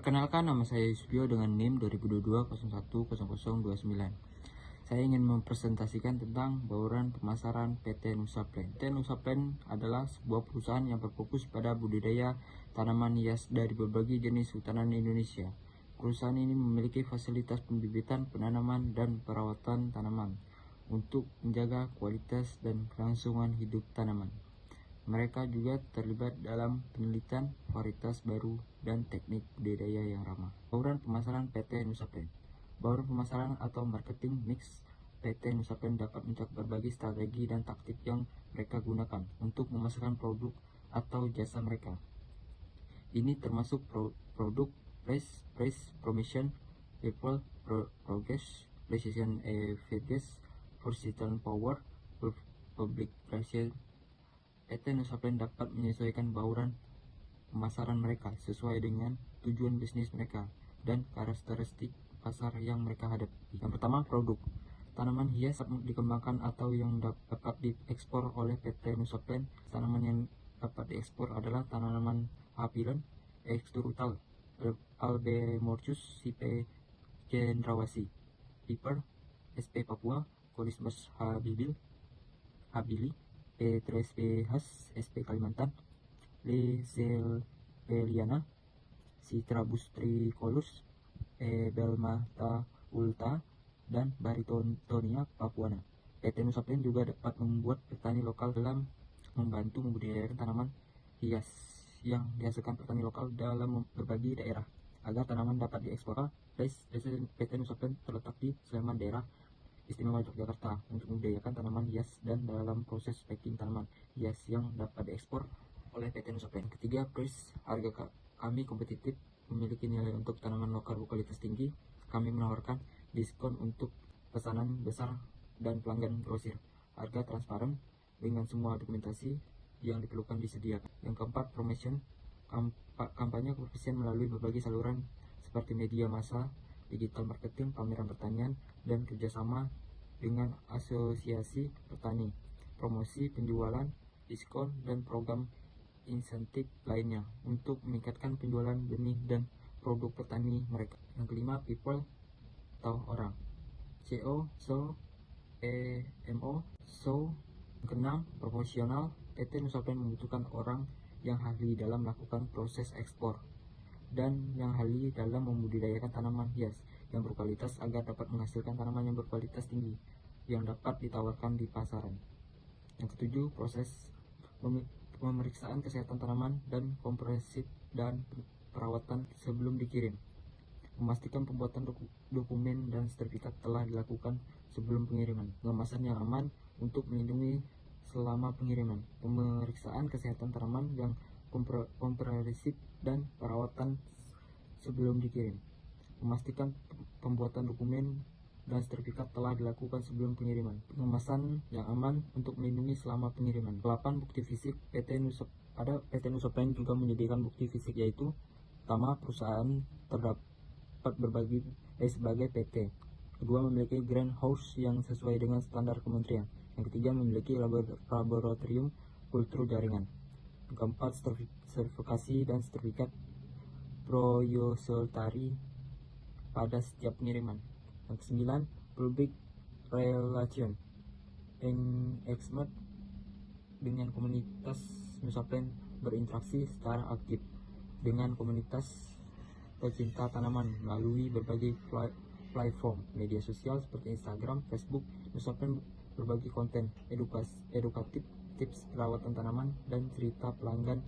Perkenalkan, nama saya Yusbio dengan NIM 2022-010029. Saya ingin mempresentasikan tentang bauran pemasaran PT Nusaplen. PT Nusaplen adalah sebuah perusahaan yang berfokus pada budidaya tanaman hias dari berbagai jenis hutanan Indonesia. Perusahaan ini memiliki fasilitas pembibitan, penanaman, dan perawatan tanaman untuk menjaga kualitas dan kelangsungan hidup tanaman. Mereka juga terlibat dalam penelitian varietas baru dan teknik budidaya yang ramah. Bauran pemasaran PT Nusaplen. Bauran pemasaran atau marketing mix PT Nusaplen dapat mencakup berbagai strategi dan taktik yang mereka gunakan untuk memasarkan produk atau jasa mereka. Ini termasuk produk, price, promotion, people, progress, precision effectiveness, versatile power, public relation. PT Nusaplen dapat menyesuaikan bauran pemasaran mereka sesuai dengan tujuan bisnis mereka dan karakteristik pasar yang mereka hadapi. Yang pertama, produk. Tanaman hias dikembangkan atau yang dapat diekspor oleh PT Nusaplen. Tanaman yang dapat diekspor adalah tanaman Apilen, Extrutal, Albemorchus, Sipe Cendrawasih, Piper, SP Papua, Corismus Habili, P3SP Has, SP Kalimantan, Liselpeliana, Citrabus tricolus, Belmata ulta, dan Baritonia papuana. PT Nusaplen juga dapat membuat petani lokal dalam membantu membudidayakan tanaman hias yang dihasilkan petani lokal dalam berbagai daerah agar tanaman dapat diekspor. PT Nusaplen terletak di Sleman, daerah Istimewa Yogyakarta, untuk membudidayakan tanaman hias dan dalam proses packing tanaman hias yang dapat diekspor oleh PT Nusaplen. Ketiga, price. Harga kami kompetitif, memiliki nilai untuk tanaman lokal berkualitas tinggi. Kami menawarkan diskon untuk pesanan besar dan pelanggan grosir. Harga transparan dengan semua dokumentasi yang diperlukan disediakan. Yang keempat, promotion. Kampanye profesional melalui berbagai saluran seperti media massa, digital marketing, pameran pertanian, dan kerjasama dengan asosiasi petani, promosi penjualan, diskon, dan program insentif lainnya untuk meningkatkan penjualan benih dan produk petani mereka. Yang kelima, people atau orang. CO, so, EMO, so. Yang keenam, profesional. PT Nusaplen membutuhkan orang yang ahli dalam melakukan proses ekspor dan yang ahli dalam membudidayakan tanaman hias yang berkualitas agar dapat menghasilkan tanaman yang berkualitas tinggi yang dapat ditawarkan di pasaran. Yang ketujuh, proses pemeriksaan kesehatan tanaman dan kompresif dan perawatan sebelum dikirim. Memastikan pembuatan dokumen dan sertifikat telah dilakukan sebelum pengiriman. Pengemasan yang aman untuk melindungi selama pengiriman. Pemeriksaan kesehatan tanaman yang komprehensif dan perawatan sebelum dikirim. Memastikan pembuatan dokumen dan sertifikat telah dilakukan sebelum pengiriman. Pengemasan yang aman untuk melindungi selama pengiriman. 8. Bukti fisik. PT Nusaplen juga menyediakan bukti fisik, yaitu pertama, perusahaan terdapat sebagai PT. Kedua, memiliki greenhouse yang sesuai dengan standar kementerian. Yang ketiga, memiliki laboratorium kultur jaringan. Yang keempat, sertifikasi dan sertifikat Proyosoltari pada setiap pengiriman. Yang kesembilan, public relation engagement dengan komunitas. Nusaplen berinteraksi secara aktif dengan komunitas pecinta tanaman melalui berbagai platform media sosial seperti Instagram, Facebook. Nusaplen berbagi konten edukatif, tips perawatan tanaman, dan cerita pelangganan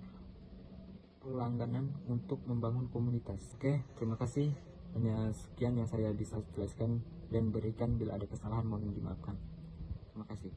untuk membangun komunitas. Oke, terima kasih. Hanya sekian yang saya bisa jelaskan dan berikan. Bila ada kesalahan mohon dimaafkan. Terima kasih.